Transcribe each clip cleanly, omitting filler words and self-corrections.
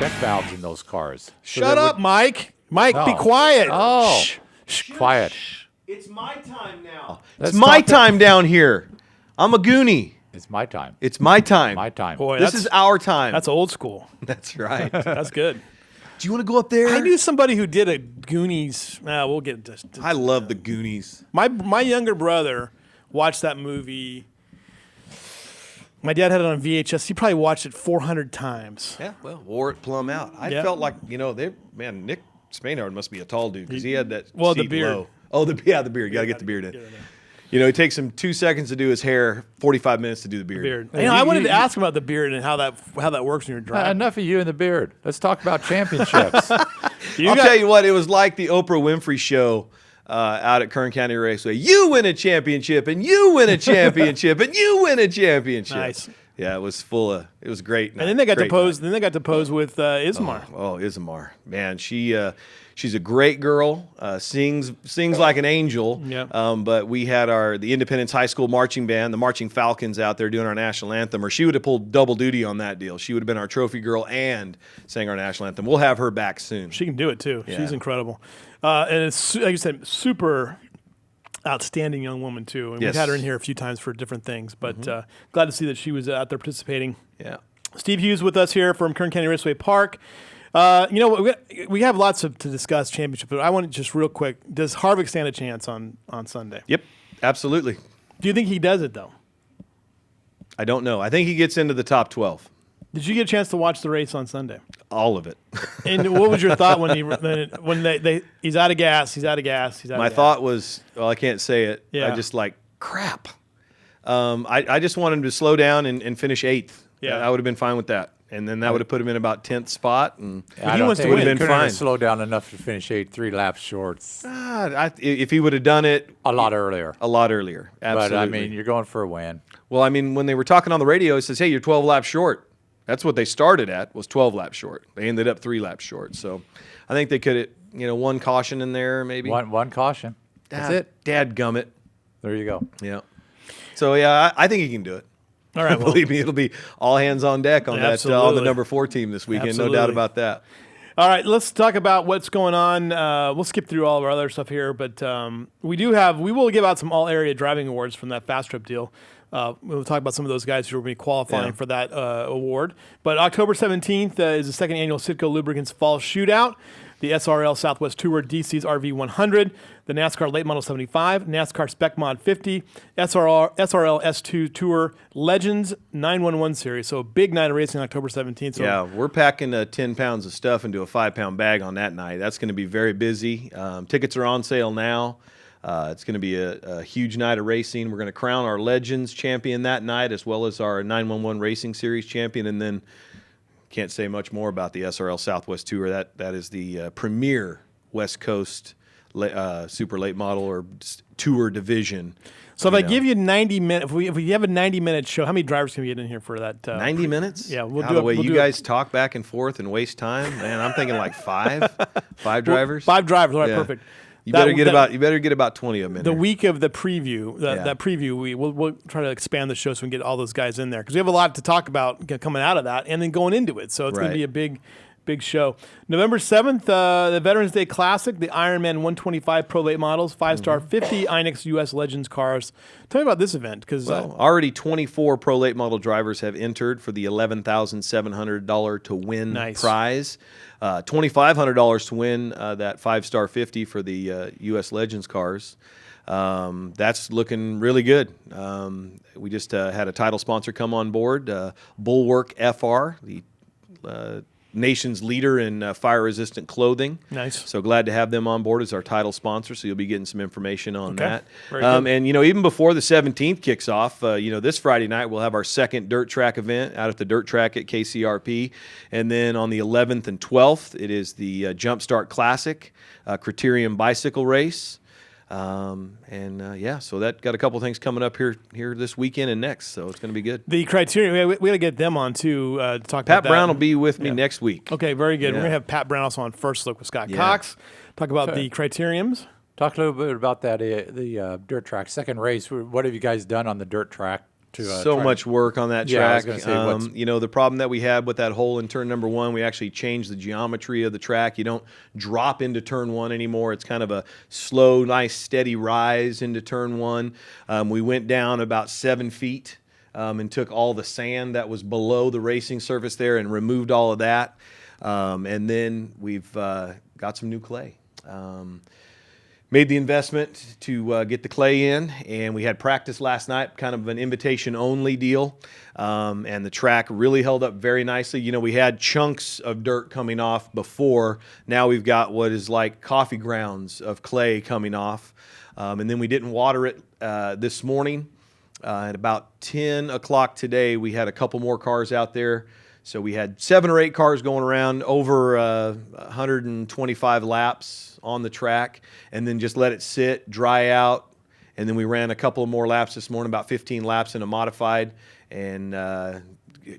check valves in those cars. Shut up, Mike. Mike, be quiet. Oh, quiet. It's my time now. Let's It's my talk- time down here. I'm a goonie. It's my time. It's my time. My time. Boy, This is our time. that's old school. That's right. That's good. Do you want to go up there? I knew somebody who did a Goonies. We'll get to I love the Goonies. my younger brother watched that movie. My dad had it on VHS. He probably watched it 400 times. Yeah, well, wore it plumb out. I Yeah. felt like, Nick Spanard must be a tall dude because he had that Well, the seat beard. low. Oh, the beard. You got to get the beard in. It takes him 2 seconds to do his hair, 45 minutes to do the beard. Beard. I wanted to ask him about the beard and how that works when you're driving. Enough of you and the beard. Let's talk about championships. I'll tell you what, it was like the Oprah Winfrey show out at Kern County Raceway. You win a championship, and you win a championship, and you win a championship. Nice. Yeah, it was it was great. And then they got to pose. Then they got to pose with Ismar. Oh, Ismar, man, she's a great girl. Sings like an angel. Yeah. But we had the Independence High School marching band, the Marching Falcons, out there doing our national anthem. Or she would have pulled double duty on that deal. She would have been our trophy girl and sang our national anthem. We'll have her back soon. She can do it too. Yeah. She's incredible, and it's like you said, super outstanding young woman too. And Yes. we've had her in here a few times for different things, but glad to see that she was out there participating. Yeah. Steve Hughes with us here from Kern County Raceway Park. We have lots to discuss championship, but I want to just real quick. Does Harvick stand a chance on Sunday? Yep. Absolutely. Do you think he does it though? I don't know. I think he gets into the top 12. Did you get a chance to watch the race on Sunday? All of it. And what was your thought when he's out of gas? My thought was, well, I can't say it. Yeah. I just crap. I just want him to slow down and finish 8th. Yeah. I would have been fine with that. And then that would have put him in about 10th spot. And I he don't wants to think win. he Been couldn't have fine. slowed down enough to finish 3 laps shorts if he would have done it a lot earlier. a lot earlier. Absolutely. But, I mean, you're going for a win. Well, I mean, when they were talking on the radio, it says, hey, you're 12 laps short. That's what they started at, was 12 laps short. They ended up 3 laps short. So I think they could have, one caution in there maybe. One caution. That's it. Dadgummit. There you go. Yeah. So, yeah, I think he can do it. All right, well, Believe me, it'll be all hands on deck on on Absolutely. the number 4 team this weekend. Absolutely. No doubt about that. all right, let's talk about what's going on. We'll skip through all of our other stuff here, but we will give out some all-area driving awards from that Fast Trip deal. We'll talk about some of those guys who will be qualifying for that award. But October 17th is the second annual Citgo Lubricants Fall Shootout, the SRL Southwest Tour DC's RV 100, the NASCAR Late Model 75, NASCAR Spec Mod 50, SRL S2 Tour Legends 911 Series. So a big night of racing October 17th. So Yeah, we're packing 10 pounds of stuff into a 5-pound bag on that night. That's going to be very busy. Tickets are on sale now. It's going to be a huge night of racing. We're going to crown our Legends champion that night, as well as our 911 Racing Series champion, and then can't say much more about the SRL Southwest Tour. That is the premier West Coast super late model or tour division. So if I give you 90 minutes, if we have a 90-minute show, how many drivers can we get in here for that? 90 minutes? Yeah, we'll How do the it- way we'll you do it. guys talk back and forth and waste time, man. I'm thinking like 5 drivers. 5 drivers, all right, Yeah. perfect. You better get about 20 of them in the there. week of the preview. That preview, we'll try to expand the show so we can get all those guys in there because we have a lot to talk about coming out of that and then going into it. So it's going to be a big show. November 7th, the Veterans Day Classic, the Ironman 125 Pro Late Models, 5-star 50 Inex US Legends cars. Tell me about this event because already 24 Pro Late Model drivers have entered for the $11,700 to win prize. $2,500 to win that 5-star 50 for the US Legends cars. That's looking really good. We just had a title sponsor come on board, Bulwark FR, the nation's leader in fire-resistant clothing. Nice. So glad to have them on board as our title sponsor. So you'll be getting some information on that. Very good. And even before the 17th kicks off, this Friday night we'll have our second dirt track event out at the dirt track at KCRP, and then on the 11th and 12th it is the Jumpstart Classic Criterium Bicycle Race. So that got a couple things coming up here this weekend and next, so it's going to be good. the criteria, we got to get them on too to talk about Pat that. Brown will be with me next week. Okay, very good. Yeah. We're going to have Pat Brown also on First Look with Scott Cox. Talk about the criteriums. Talk a little bit about that, the dirt track. Second race, what have you guys done on the dirt track? So try much work on that Yeah, I was track. gonna say, You know, the problem that we had with that hole in turn number 1, we actually changed the geometry of the track. You don't drop into turn 1 anymore. It's kind of a slow, nice, steady rise into turn 1. We went down about 7 feet and took all the sand that was below the racing surface there and removed all of that. And then we've got some new clay. Made the investment to get the clay in, and we had practice last night, kind of an invitation-only deal, and the track really held up very nicely. You know, we had chunks of dirt coming off before. Now we've got what is like coffee grounds of clay coming off, and then we didn't water it this morning. At about 10 o'clock today, we had a couple more cars out there. So we had 7 or 8 cars going around, over 125 laps on the track, and then just let it sit, dry out, and then we ran a couple of more laps this morning, about 15 laps in a modified, and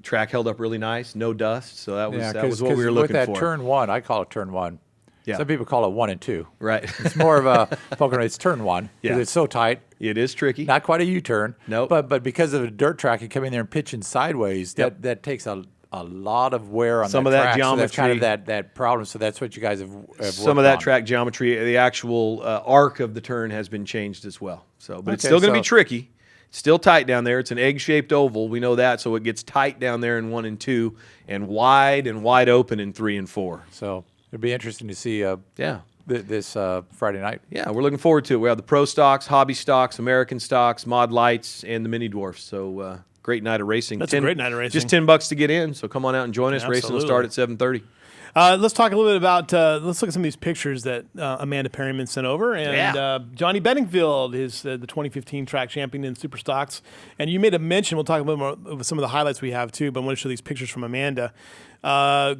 track held up really nice, no dust. So that was what we were looking for. for. With that turn 1, I call it turn 1. Yeah. Some people call it 1 and 2. Right. It's more of a it's turn 1 because Yeah. it's so tight. It is tricky. Not quite a U-turn. Nope. But because of a dirt track, you come in there and pitching sideways. Yep. That takes a lot of wear on Some that of that track. So that's kind of geometry. that problem. So that's what you guys have Some of worked that on. track geometry, the actual arc of the turn has been changed as well. So, but it's Okay, still going to be so- tricky. It's still tight down there. It's an egg-shaped oval. We know that. So it gets tight down there in 1 and 2, and wide open in 3 and 4. So it'd be interesting to see Yeah. this Friday night. Yeah, we're looking forward to it. We have the pro stocks, hobby stocks, American stocks, mod lights, and the mini dwarfs. So great night of racing. That's a great night of racing. Just $10 to get in. So come on out and join us. Racing will start Absolutely. at 7:30. Let's talk a little bit about. Let's look at some of these pictures that Amanda Perryman sent over, and Yeah. Johnny Bedingfield is the 2015 track champion in Super Stocks. And you made a mention. We'll talk a little more of some of the highlights we have too. But I want to show these pictures from Amanda.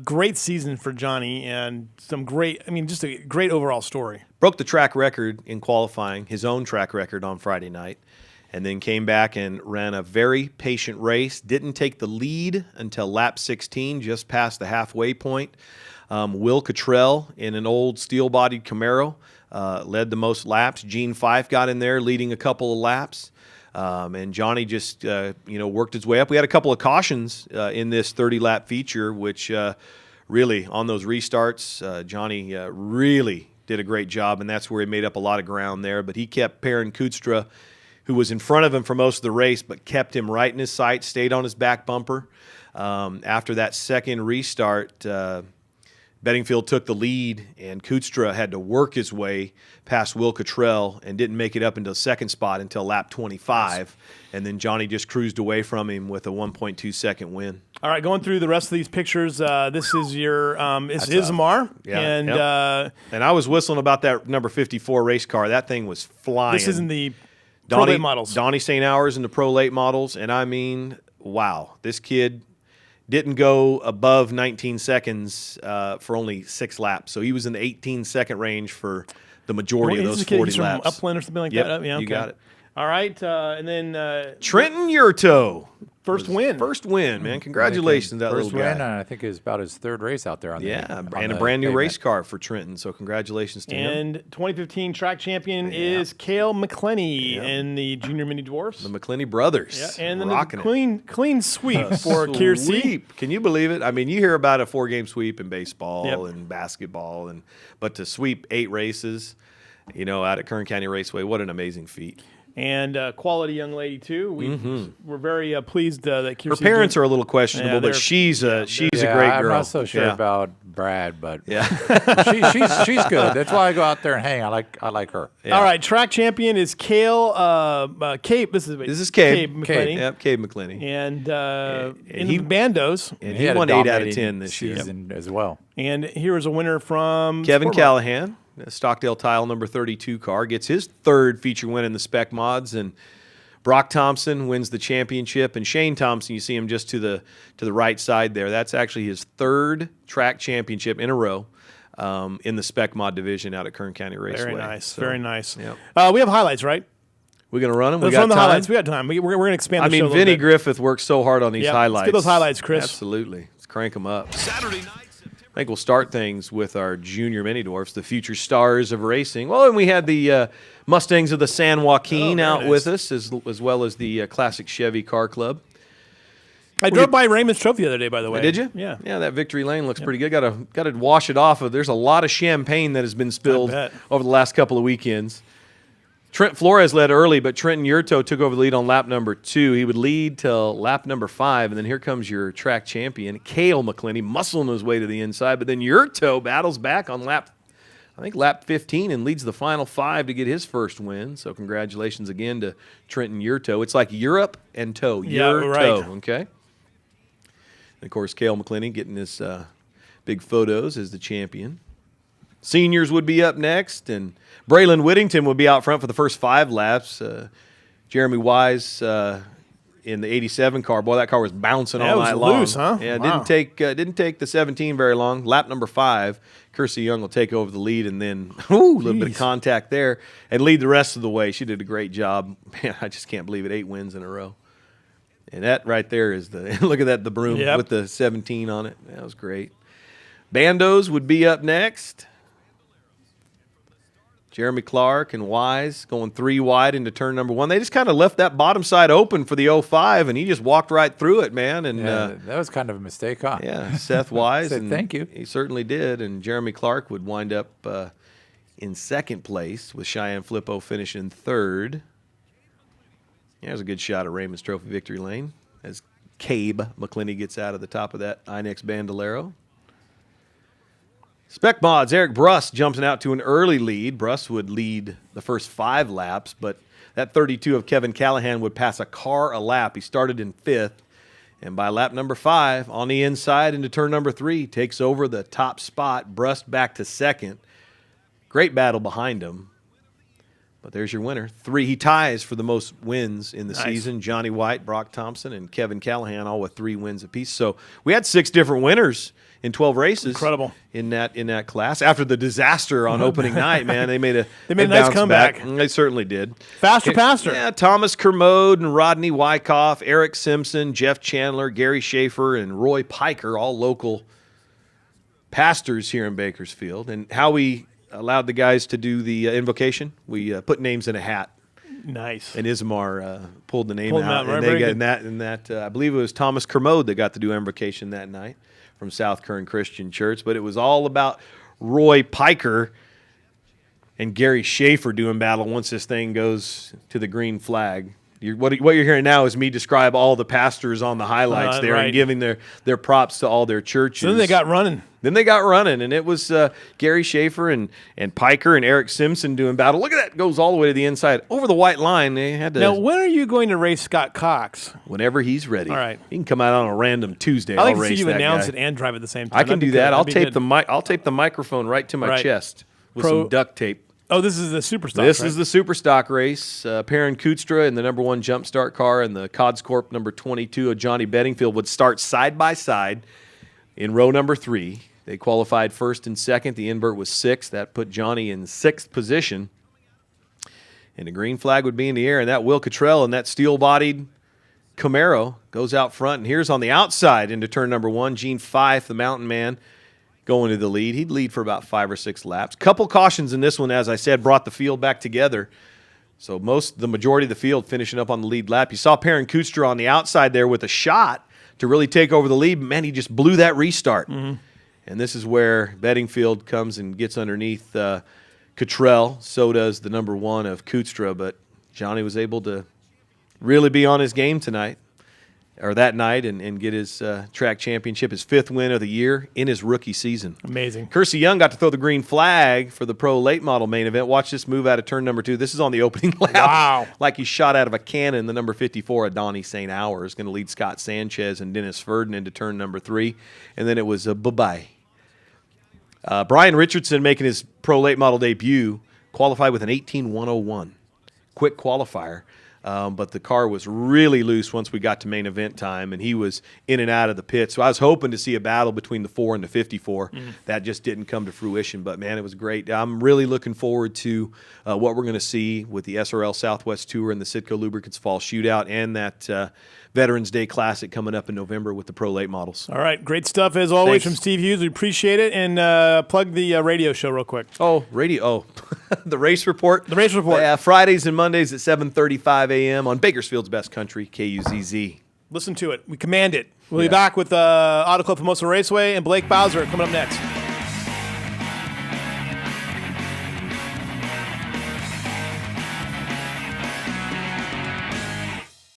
Great season for Johnny, and some great. I mean, just a great overall story. Broke the track record in qualifying, his own track record on Friday night, and then came back and ran a very patient race. Didn't take the lead until lap 16, just past the halfway point. Will Cottrell in an old steel-bodied Camaro led the most laps. Gene Fife got in there, leading a couple of laps. And Johnny just worked his way up. We had a couple of cautions in this 30-lap feature, which really, on those restarts, Johnny really did a great job, and that's where he made up a lot of ground there. But he kept Perrin Kutstra, who was in front of him for most of the race, but kept him right in his sight, stayed on his back bumper. After that second restart, Bedingfield took the lead, and Kutstra had to work his way past Will Cottrell and didn't make it up into the second spot until lap 25. And then Johnny just cruised away from him with a 1.2-second win. All right, going through the rest of these pictures. This is your it's Ismar, Yeah, and yep. And I was whistling about that number 54 race car. That thing was flying. this isn't the Pro Late models. Donnie St. Hours in the Pro Late models. And I mean, wow, this kid didn't go above 19 seconds for only 6 laps. So he was in the 18-second range for the majority of those 40 He's laps. from Upland or something like Yep, that. Yeah, you okay. got it. All right, and then Trenton Yurto. first win. First win, man. Congratulations, that First little win, guy. and I think it's about his 3rd race out there on Yeah, the on and a the brand new pavement. race car for Trenton. So congratulations to him. And 2015 track champion is Cale McClenny in the Junior Mini Dwarfs. The McClenny brothers. Yeah, and then rocking the clean sweep for Kiersey. Sweep. Can you believe it? I mean, you hear about a 4-game sweep in baseball Yep. and basketball, but to sweep 8 races, out at Kern County Raceway, what an amazing feat. And quality young lady too. We're very pleased that Kiersey. Her parents are a little questionable, Yeah, but they're- she's a Yeah, great I'm girl. not so sure Yeah. about Brad, but Yeah. she's good. That's why I go out there and hang. I like her. Yeah. All right, track champion is Cale Cabe. This is Cabe. McClenny. Yep, Cabe McClenny. And in he- the bandos. And He he had a won 8 out of dominating 10 this season year. as well. And here is a winner from Kevin Sport Mod. Callahan, Stockdale Tile number 32 car, gets his 3rd feature win in the Spec Mods, and Brock Thompson wins the championship, and Shane Thompson, you see him just to the right side there. That's actually his 3rd track championship in a row in the Spec Mod division out at Kern County Raceway. Very nice. So, Very nice. Yep. We have highlights, right? We're going to run them? Let's we got run the time? highlights. We got time. We're going to expand I the show a mean, little Vinny bit. Griffith worked so hard on these Yeah, let's highlights. get those highlights, Chris. Absolutely. Let's crank them up. Saturday night, Thank think we'll start things with our junior mini dwarfs, the future stars of racing. Well, and we had the Mustangs of the San Joaquin out with us, as well as the classic Chevy Car Club. I drove by Raymond's Trophy the other day, by the way. Did you? Yeah. Yeah, that victory lane looks pretty good. Got to wash it off. There's a lot of champagne that has been spilled over the last couple of weekends. Trent Flores led early, but Trenton Yurto took over the lead on lap number 2. He would lead till lap number 5, and then here comes your track champion, Cale McClinney, muscling his way to the inside. But then Yurto battles back on lap 15, and leads the final 5 to get his first win. So congratulations again to Trenton Yurto. It's like Europe and toe. Yurto, right. Okay? And, of course, Cale McClinney getting his big photos as the champion. Seniors would be up next, and Braylon Whittington would be out front for the first 5 laps. Jeremy Wise in the 87 car. Boy, that car was bouncing all night long. Loose, huh? Yeah, Wow. didn't take the 17 very long. Lap number 5, Kersey Young will take over the lead, and then a little bit of contact there and lead the rest of the way. She did a great job. Man, I just can't believe it. 8 wins in a row. And that right there is look at that, the broom with the 17 on it. That was great. Bandos would be up next. Jeremy Clark and Wise going 3 wide into turn number 1. They just kind of left that bottom side open for the 05, and he just walked right through it, man. And that was kind of a mistake, huh? Yeah, Seth Wise. Said, thank you. He certainly did. And Jeremy Clark would wind up in second place, with Cheyenne Flippo finishing 3rd. There's a good shot at Raymond's Trophy victory lane as Cabe McClinney gets out of the top of that Inex Bandolero. Spec Mods, Eric Bruss jumping out to an early lead. Bruss would lead the first 5 laps, but that 32 of Kevin Callahan would pass a car a lap. He started in 5th, and by lap number 5, on the inside into turn number 3, takes over the top spot. Bruss back to 2nd. Great battle behind him. But there's your winner. 3. He ties for the most wins in the season. Johnny White, Brock Thompson, and Kevin Callahan, all with 3 wins apiece. So we had 6 different winners in 12 races. Incredible. In that class. After the disaster on opening night, man, they made a nice comeback. They certainly did. Faster. Yeah, Thomas Kermode and Rodney Wyckoff, Eric Simpson, Jeff Chandler, Gary Schaefer, and Roy Piker, all local pastors here in Bakersfield. And how we allowed the guys to do the invocation, we put names in a hat. Nice. And Ismar pulled the name Pulled out. Right, And they got in that I believe it was Thomas Kermode that got to do invocation that night from South Kern Christian Church. But it was all about Roy Piker and Gary Schaefer doing battle once this thing goes to the green flag. What you're hearing now is me describe all the pastors on the highlights there and giving their props to all their churches. So then they got running. And it was Gary Schaefer and Piker and Eric Simpson doing battle. Look at that. It goes all the way to the inside. Over the white line, they had to... Now, when are you going to race Scott Cox? Whenever he's ready. All right. He can come out on a random Tuesday. I'd like I'll to race see you that announce guy. it and drive at the same time. I can do that. I'll tape the the microphone right to my chest with some duct tape. Oh, this is the Superstock. This is the Superstock race. Perrin Kutstra in the number 1 Jump Start car and the Codscorp number 22 of Johnny Bedingfield would start side by side in row number 3. They qualified 1st and 2nd. The invert was 6th. That put Johnny in 6th position. And the green flag would be in the air. And that Will Cottrell and that steel-bodied Camaro goes out front. And here's on the outside into turn number 1, Gene Fife, the mountain man, going to the lead. He'd lead for about 5 or 6 laps. Couple cautions in this one, as I said, brought the field back together. So the majority of the field finishing up on the lead lap. You saw Perrin Kutstra on the outside there with a shot to really take over the lead. Man, he just blew that restart. Mm-hmm. And this is where Bedingfield comes and gets underneath Cottrell. So does the number 1 of Kutstra. But Johnny was able to really be on his game tonight, or that night, and get his track championship, his 5th win of the year in his rookie season. Amazing. Kersey Young got to throw the green flag for the Pro Late Model main event. Watch this move out of turn number 2. This is on the opening lap. Wow. Like he shot out of a cannon. The number 54 of Donnie St. Hour is going to lead Scott Sanchez and Dennis Ferdin into turn number 3. And then it was a bye-bye. Brian Richardson making his Pro Late Model debut, qualified with an 18.101. Quick qualifier. But the car was really loose once we got to main event time, and he was in and out of the pit. So I was hoping to see a battle between the 4 and the 54. That just didn't come to fruition. But, man, it was great. I'm really looking forward to what we're going to see with the SRL Southwest Tour and the Citgo Lubricants Fall Shootout and that Veterans Day Classic coming up in November with the Pro Late models. All right. Great stuff, as always, Thanks. from Steve Hughes. We appreciate it. And plug the radio show real quick. Oh, radio. Oh, the race report. The race report. Yeah, Fridays and Mondays at 7:35 a.m. on Bakersfield's Best Country, KUZZ. Listen to it. We command it. We'll be back with Auto Club Formosa Raceway and Blake Bowser coming up next.